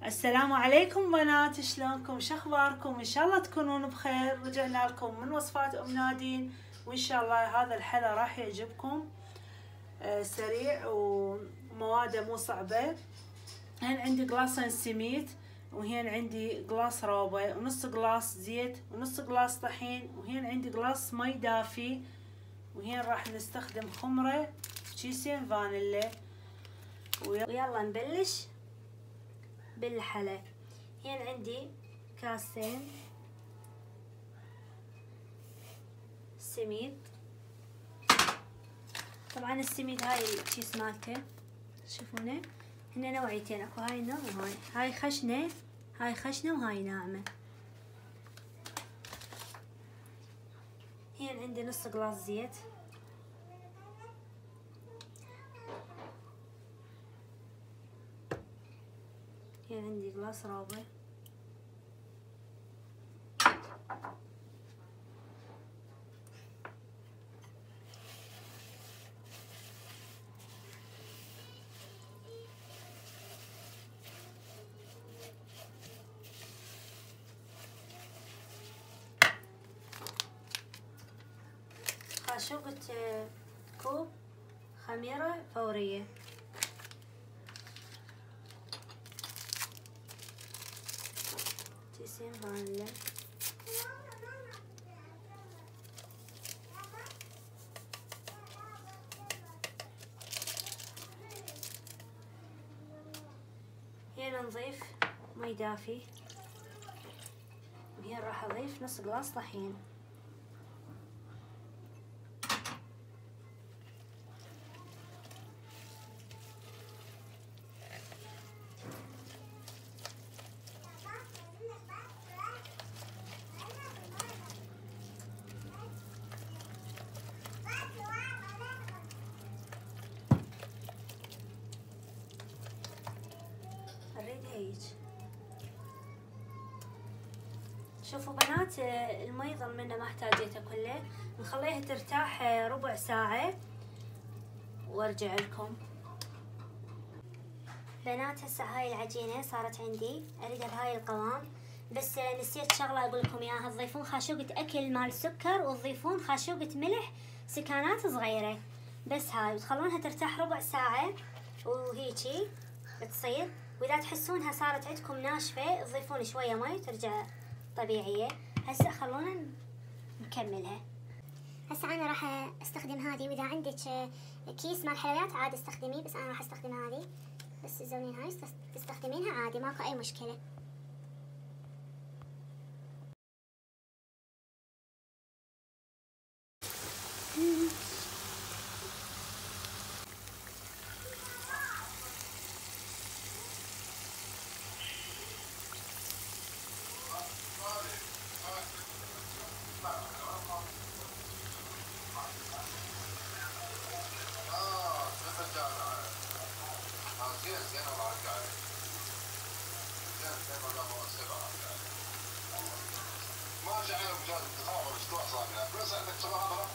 السلام عليكم بنات، شلونكم؟ شخباركم؟ ان شاء الله تكونون بخير. رجعنا لكم من وصفات ام نادين، وان شاء الله هذا الحلا راح يعجبكم. سريع ومواده مو صعبه. هن عندي قلاصين سميد، وهين عندي قلاص روبه، ونص قلاص زيت، ونص قلاص طحين، وهين عندي قلاص مي دافي، وهين راح نستخدم خمره، كيسين فانيلا. ويلا نبلش بالحلا. هين عندي كاسين سميد. طبعا السميد هاي الكيس مالته تشوفونه هنا نوعيتين، اكو هاي النوع هاي خشنه، هاي خشنه وهاي ناعمه. هين عندي نص قلاص زيت، هين عندي قلاص روبه، خاشوقة كوب خميرة فورية، كيسين فانيلا، هنا نضيف مي دافي، وهنا راح اضيف نص قلاص طحين. اريد هيج. شوفوا بنات، المي ظل منه ما احتاجيته كله، نخليها ترتاح ربع ساعة وارجع لكم. بنات هسه هاي العجينة صارت عندي، اريدها بهاي القوام، بس نسيت شغلة اقول لكم اياها. تضيفون خاشوقة اكل مال سكر، وتضيفون خاشوقة ملح سكانات صغيرة، بس هاي وتخلونها ترتاح ربع ساعة وهيجي بتصير. واذا تحسونها صارت عندكم ناشفة تضيفون شوية مي ترجع طبيعية. هسه خلونا نكملها. هسه انا راح استخدم هذه، واذا عندك كيس مال حلويات عاد استخدميه، بس انا راح استخدم هذه. بس تزونين هاي تستخدمينها عادي، ماكو اي مشكلة. ما جعلنا بجانب التفاعل مشروع صار بس عندك صراحه